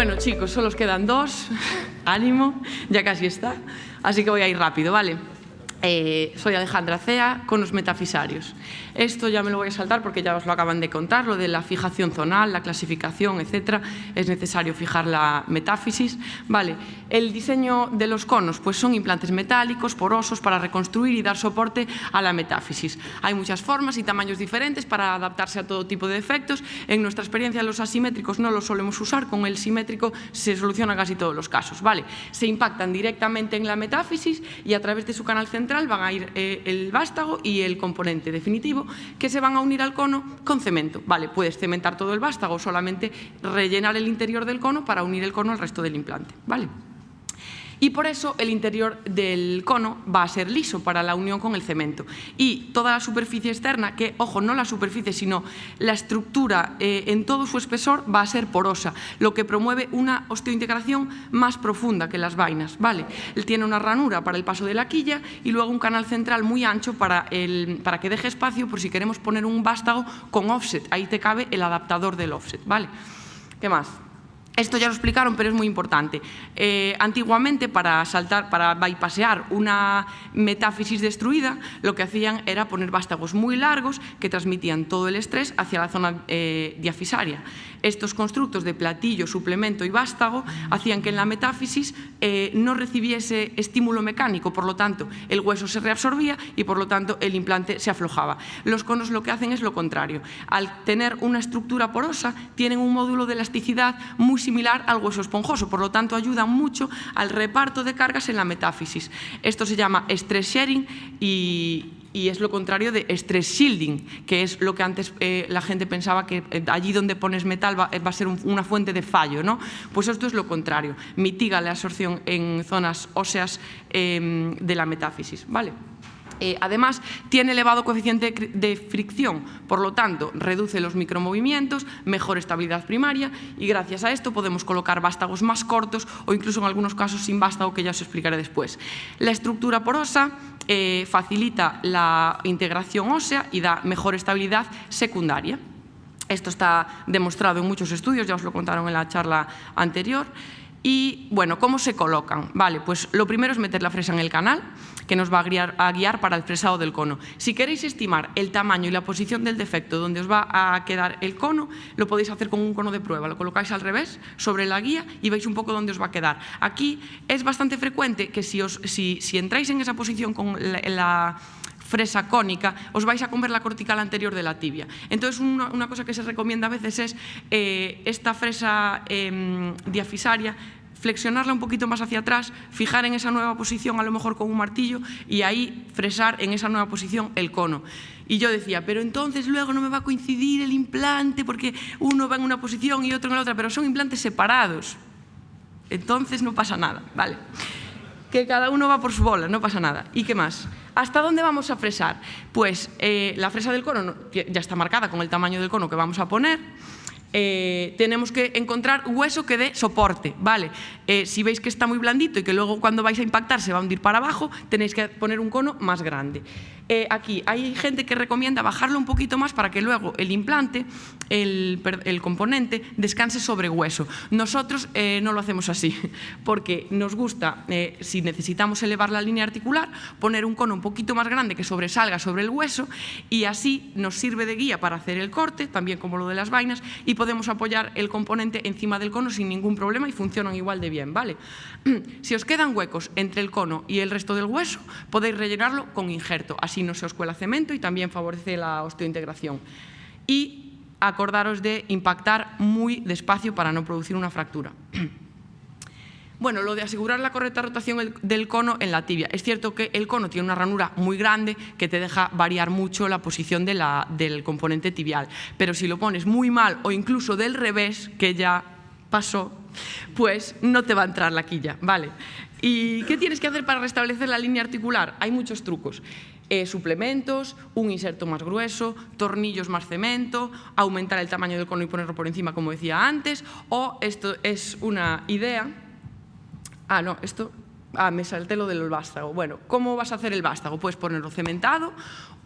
Bueno, chicos, solo os quedan 2. Ánimo, ya casi está. Así que voy a ir rápido, ¿vale? Soy Alejandra Cea, conos metafisarios. Esto ya me lo voy a saltar porque ya os lo acaban de contar, lo de la fijación zonal, la clasificación, etcétera. Es necesario fijar la metáfisis. Vale, el diseño de los conos pues son implantes metálicos, porosos, para reconstruir y dar soporte a la metáfisis. Hay muchas formas y tamaños diferentes para adaptarse a todo tipo de efectos. En nuestra experiencia, los asimétricos no los solemos usar, con el simétrico se solucionan casi todos los casos. Vale, se impactan directamente en la metáfisis y a través de su canal central van a ir el vástago y el componente definitivo, que se van a unir al cono con cemento. Vale, puedes cementar todo el vástago o solamente rellenar el interior del cono para unir el cono al resto del implante. Vale. Y por eso el interior del cono va a ser liso para la unión con el cemento. Y toda la superficie externa, que, ojo, no la superficie, sino la estructura en todo su espesor, va a ser porosa, lo que promueve una osteointegración más profunda que las vainas, ¿vale? Él tiene una ranura para el paso de la quilla y luego un canal central muy ancho para que deje espacio por si queremos poner un vástago con offset. Ahí te cabe el adaptador del offset, ¿vale? ¿Qué más? Esto ya lo explicaron, pero es muy importante. Antiguamente, para bypassear una metáfisis destruida, lo que hacían era poner vástagos muy largos que transmitían todo el estrés hacia la zona diafisaria. Estos constructos de platillo, suplemento y vástago hacían que en la metáfisis no recibiese estímulo mecánico, por lo tanto, el hueso se reabsorbía y, por lo tanto, el implante se aflojaba. Los conos lo que hacen es lo contrario. Al tener una estructura porosa, tienen un módulo de elasticidad muy similar al hueso esponjoso, por lo tanto ayudan mucho al reparto de cargas en la metáfisis. Esto se llama stress sharing y es lo contrario de stress shielding, que es lo que antes la gente pensaba que allí donde pones metal va a ser una fuente de fallo, ¿no? Pues esto es lo contrario, mitiga la absorción en zonas óseas de la metáfisis, ¿vale? Además, tiene elevado coeficiente de fricción, por lo tanto, reduce los micromovimientos, mejor estabilidad primaria y gracias a esto podemos colocar vástagos más cortos o incluso en algunos casos sin vástago, que ya os explicaré después. La estructura porosa facilita la integración ósea y da mejor estabilidad secundaria. Esto está demostrado en muchos estudios, ya os lo contaron en la charla anterior. Y, bueno, ¿cómo se colocan? Vale, pues lo primero es meter la fresa en el canal, que nos va a guiar para el fresado del cono. Si queréis estimar el tamaño y la posición del defecto donde os va a quedar el cono, lo podéis hacer con un cono de prueba. Lo colocáis al revés, sobre la guía, y veis un poco dónde os va a quedar. Aquí es bastante frecuente que si entráis en esa posición con la fresa cónica, os vais a comer la cortical anterior de la tibia. Entonces, una cosa que se recomienda a veces es esta fresa diafisaria, flexionarla un poquito más hacia atrás, fijar en esa nueva posición, a lo mejor con un martillo, y ahí fresar en esa nueva posición el cono. Y yo decía, pero entonces luego no me va a coincidir el implante porque uno va en una posición y otro en la otra, pero son implantes separados. Entonces no pasa nada, ¿vale? Que cada uno va por su bola, no pasa nada. ¿Y qué más? ¿Hasta dónde vamos a fresar? Pues la fresa del cono ya está marcada con el tamaño del cono que vamos a poner. Tenemos que encontrar hueso que dé soporte, ¿vale? Si veis que está muy blandito y que luego cuando vais a impactar se va a hundir para abajo, tenéis que poner un cono más grande. Aquí hay gente que recomienda bajarlo un poquito más para que luego el implante, el componente, descanse sobre hueso. Nosotros no lo hacemos así, porque nos gusta, si necesitamos elevar la línea articular, poner un cono un poquito más grande que sobresalga sobre el hueso y así nos sirve de guía para hacer el corte, también como lo de las vainas, y podemos apoyar el componente encima del cono sin ningún problema y funcionan igual de bien, ¿vale? Si os quedan huecos entre el cono y el resto del hueso, podéis rellenarlo con injerto, así no se os cuela cemento y también favorece la osteointegración. Y acordaros de impactar muy despacio para no producir una fractura. Bueno, lo de asegurar la correcta rotación del cono en la tibia. Es cierto que el cono tiene una ranura muy grande que te deja variar mucho la posición del componente tibial, pero si lo pones muy mal o incluso del revés, que ya pasó, pues no te va a entrar la quilla, ¿vale? ¿Y qué tienes que hacer para restablecer la línea articular? Hay muchos trucos. Suplementos, un inserto más grueso, tornillos más cemento, aumentar el tamaño del cono y ponerlo por encima, como decía antes, o esto es una idea. Me salté lo del vástago. Bueno, ¿cómo vas a hacer el vástago? Puedes ponerlo cementado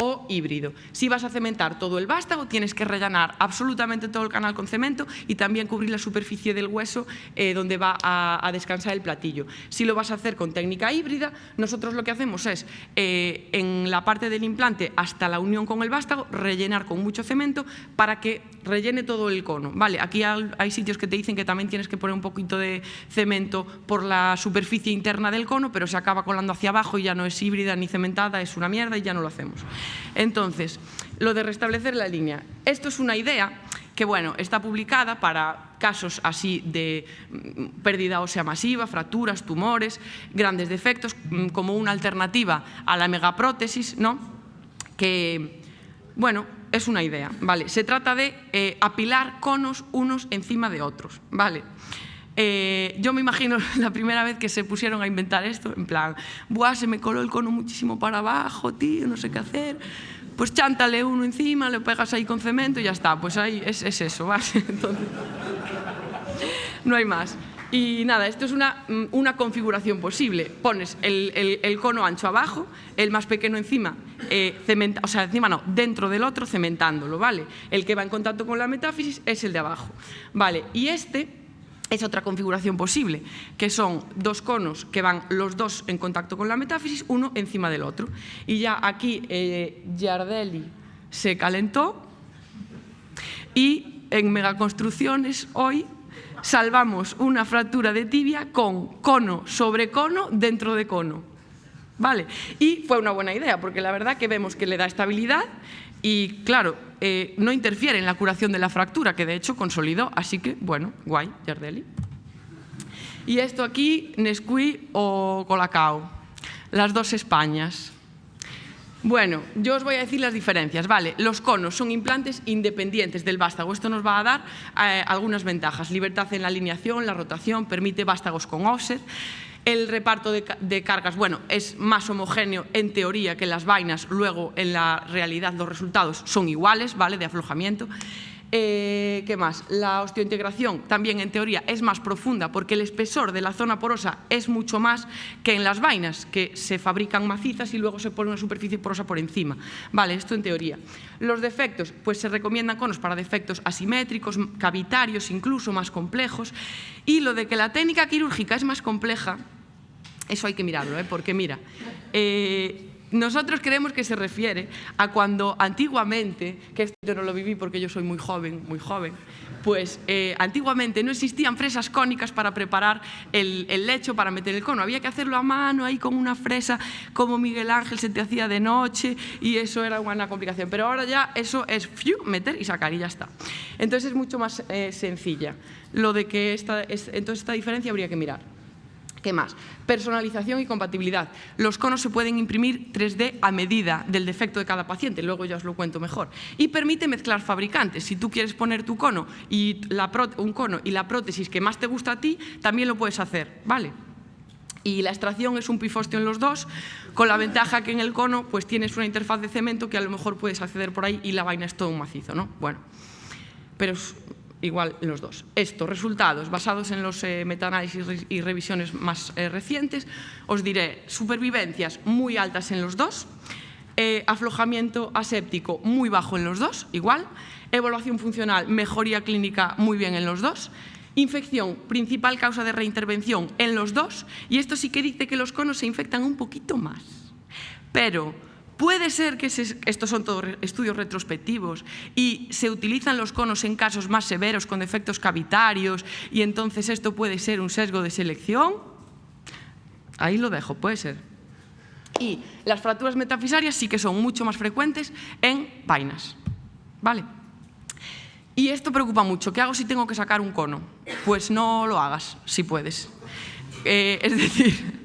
o híbrido. Si vas a cementar todo el vástago, tienes que rellenar absolutamente todo el canal con cemento y también cubrir la superficie del hueso donde va a descansar el platillo. Si lo vas a hacer con técnica híbrida, nosotros lo que hacemos es, en la parte del implante hasta la unión con el vástago, rellenar con mucho cemento para que rellene todo el cono. Vale, aquí hay sitios que te dicen que también tienes que poner un poquito de cemento por la superficie interna del cono, pero se acaba colando hacia abajo y ya no es híbrida ni cementada, es una mierda y ya no lo hacemos. Entonces, lo de restablecer la línea. Esto es una idea que, bueno, está publicada para casos así de pérdida ósea masiva, fracturas, tumores, grandes defectos, como una alternativa a la megaprótesis, ¿no? Que, bueno, es una idea, ¿vale? Se trata de apilar conos unos encima de otros, ¿vale? Yo me imagino la primera vez que se pusieron a inventar esto, en plan, buah, se me coló el cono muchísimo para abajo, tío, no sé qué hacer. Pues chántale uno encima, lo pegas ahí con cemento y ya está. Pues ahí es eso, ¿vale? Entonces, no hay más. Y nada, esto es una configuración posible. Pones el cono ancho abajo, el más pequeño encima, o sea, encima no, dentro del otro, cementándolo, ¿vale? El que va en contacto con la metáfisis es el de abajo, ¿vale? Y este es otra configuración posible, que son dos conos que van los dos en contacto con la metáfisis, uno encima del otro. Y ya aquí Giardelli se calentó y en Megaconstrucciones hoy salvamos una fractura de tibia con cono sobre cono dentro de cono. ¿Vale? Y fue una buena idea, porque la verdad que vemos que le da estabilidad y, claro, no interfiere en la curación de la fractura, que de hecho consolidó, así que, bueno, guay, Giardelli. Y esto aquí, Nesquik o Colacao, las dos Españas. Bueno, yo os voy a decir las diferencias, ¿vale? Los conos son implantes independientes del vástago. Esto nos va a dar algunas ventajas. Libertad en la alineación, la rotación, permite vástagos con offset. El reparto de cargas, bueno, es más homogéneo en teoría que las vainas, luego en la realidad los resultados son iguales, ¿vale?, de aflojamiento. ¿Qué más? La osteointegración también en teoría es más profunda porque el espesor de la zona porosa es mucho más que en las vainas, que se fabrican macizas y luego se pone una superficie porosa por encima. Vale, esto en teoría. Los defectos, pues se recomiendan conos para defectos asimétricos, cavitarios, incluso más complejos. Y lo de que la técnica quirúrgica es más compleja, eso hay que mirarlo, porque mira, nosotros creemos que se refiere a cuando antiguamente, que esto yo no lo viví porque yo soy muy joven, pues antiguamente no existían fresas cónicas para preparar el lecho para meter el cono. Había que hacerlo a mano, ahí con una fresa como Miguel Ángel se te hacía de noche y eso era una complicación. Pero ahora ya eso es meter y sacar y ya está. Entonces es mucho más sencilla. Lo de que entonces esta diferencia habría que mirar. ¿Qué más? Personalización y compatibilidad. Los conos se pueden imprimir 3D a medida del defecto de cada paciente, luego ya os lo cuento mejor. Y permite mezclar fabricantes. Si tú quieres poner tu cono y un cono y la prótesis que más te gusta a ti, también lo puedes hacer, ¿vale? Y la extracción es un pifostio en los dos, con la ventaja que en el cono pues tienes una interfaz de cemento que a lo mejor puedes acceder por ahí y la vaina es todo un macizo, ¿no? Bueno, pero igual en los dos. Resultados basados en los metaanálisis y revisiones más recientes. Os diré, supervivencias muy altas en los dos, aflojamiento aséptico muy bajo en los dos, igual, evaluación funcional, mejoría clínica muy bien en los dos, infección, principal causa de reintervención en los dos, y esto sí que dice que los conos se infectan un poquito más. Pero puede ser que estos son todos estudios retrospectivos y se utilizan los conos en casos más severos con defectos cavitarios y entonces esto puede ser un sesgo de selección. Ahí lo dejo, puede ser. Y las fracturas metafisarias sí que son mucho más frecuentes en vainas, ¿vale? Y esto preocupa mucho. ¿Qué hago si tengo que sacar un cono? Pues no lo hagas, si puedes. Es decir,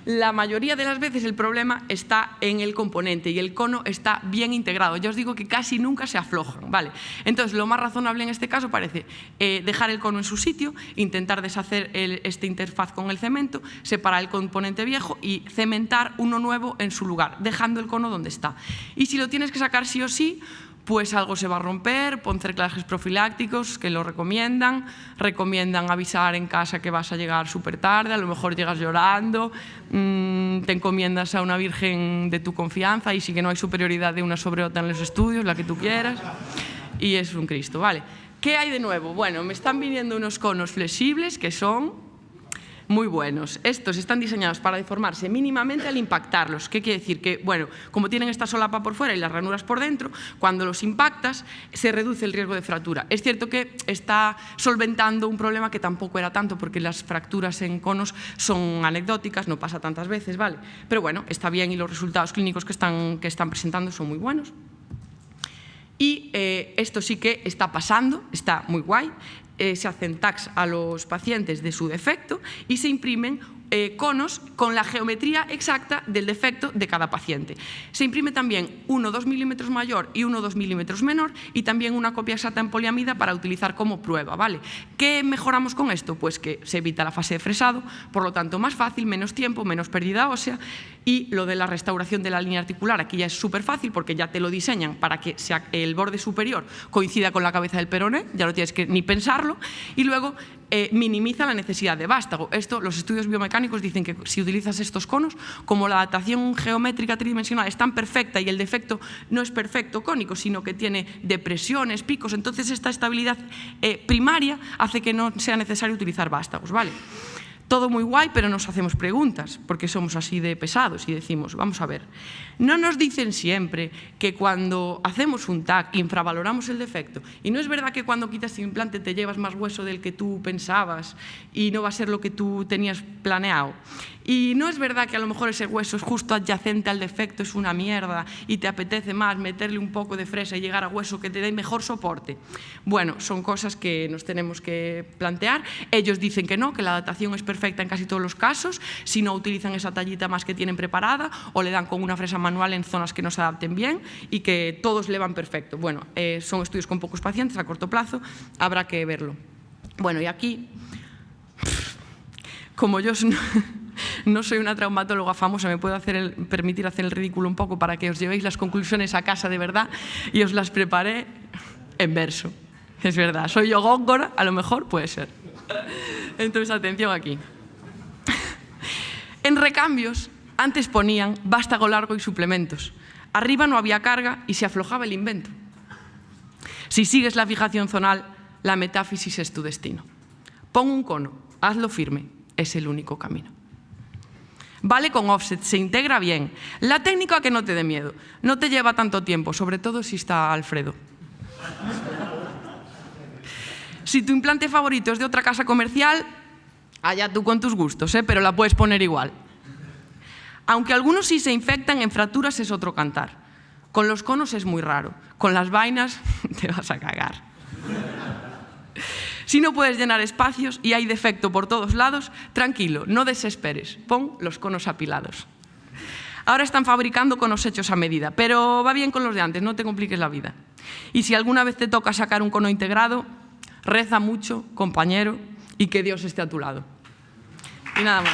la mayoría de las veces el problema está en el componente y el cono está bien integrado. Ya os digo que casi nunca se aflojan, ¿vale? Entonces, lo más razonable en este caso parece dejar el cono en su sitio, intentar deshacer esta interfaz con el cemento, separar el componente viejo y cementar uno nuevo en su lugar, dejando el cono donde está. Y si lo tienes que sacar sí o sí, pues algo se va a romper, pon cerclajes profilácticos que lo recomiendan avisar en casa que vas a llegar súper tarde, a lo mejor llegas llorando, te encomiendas a una virgen de tu confianza y sí que no hay superioridad de una sobre otra en los estudios, la que tú quieras, y es un Cristo, ¿vale? ¿Qué hay de nuevo? Bueno, me están viniendo unos conos flexibles que son muy buenos. Estos están diseñados para deformarse mínimamente al impactarlos. ¿Qué quiere decir? Que, bueno, como tienen esta solapa por fuera y las ranuras por dentro, cuando los impactas se reduce el riesgo de fractura. Es cierto que está solventando un problema que tampoco era tanto, porque las fracturas en conos son anecdóticas, no pasa tantas veces, ¿vale? Pero bueno, está bien y los resultados clínicos que están presentando son muy buenos. Y esto sí que está pasando, está muy guay. Se hacen tags a los pacientes de su defecto y se imprimen conos con la geometría exacta del defecto de cada paciente. Se imprime también uno 2 milímetros mayor y uno 2 milímetros menor y también una copia exacta en poliamida para utilizar como prueba, ¿vale? ¿Qué mejoramos con esto? Pues que se evita la fase de fresado, por lo tanto más fácil, menos tiempo, menos pérdida ósea, y lo de la restauración de la línea articular aquí ya es súper fácil porque ya te lo diseñan para que el borde superior coincida con la cabeza del peroné, ya no tienes que ni pensarlo, y luego minimiza la necesidad de vástago. Esto, los estudios biomecánicos dicen que si utilizas estos conos, como la adaptación geométrica tridimensional es tan perfecta y el defecto no es perfecto cónico, sino que tiene depresiones, picos, entonces esta estabilidad primaria hace que no sea necesario utilizar vástagos, ¿vale? Todo muy guay, pero nos hacemos preguntas, porque somos así de pesados y decimos, vamos a ver, no nos dicen siempre que cuando hacemos un TAC infravaloramos el defecto, y no es verdad que cuando quitas el implante te llevas más hueso del que tú pensabas y no va a ser lo que tú tenías planeado, y no es verdad que a lo mejor ese hueso es justo adyacente al defecto, es una mierda y te apetece más meterle un poco de fresa y llegar a hueso que te dé mejor soporte. Bueno, son cosas que nos tenemos que plantear. Ellos dicen que no, que la adaptación es perfecta en casi todos los casos, si no utilizan esa tallita más que tienen preparada o le dan con una fresa manual en zonas que no se adapten bien y que todos le van perfecto. Bueno, son estudios con pocos pacientes a corto plazo, habrá que verlo. Bueno, y aquí, como yo no soy una traumatóloga famosa, me puedo permitir hacer el ridículo un poco para que os llevéis las conclusiones a casa de verdad y os las preparé en verso. Es verdad, soy yo Góngora, a lo mejor puede ser. Entonces, atención aquí. En recambios, antes ponían vástago largo y suplementos. Arriba no había carga y se aflojaba el invento. Si sigues la fijación zonal, la metáfisis es tu destino. Pon un cono, hazlo firme, es el único camino. Vale con offset, se integra bien. La técnica que no te dé miedo, no te lleva tanto tiempo, sobre todo si está Alfredo. Si tu implante favorito es de otra casa comercial, allá tú con tus gustos, pero la puedes poner igual. Aunque algunos sí se infectan, en fracturas es otro cantar. Con los conos es muy raro, con las vainas te vas a cagar. Si no puedes llenar espacios y hay defecto por todos lados, tranquilo, no desesperes, pon los conos apilados. Ahora están fabricando conos hechos a medida, pero va bien con los de antes, no te compliques la vida. Y si alguna vez te toca sacar un cono integrado, reza mucho, compañero, y que Dios esté a tu lado. Y nada más.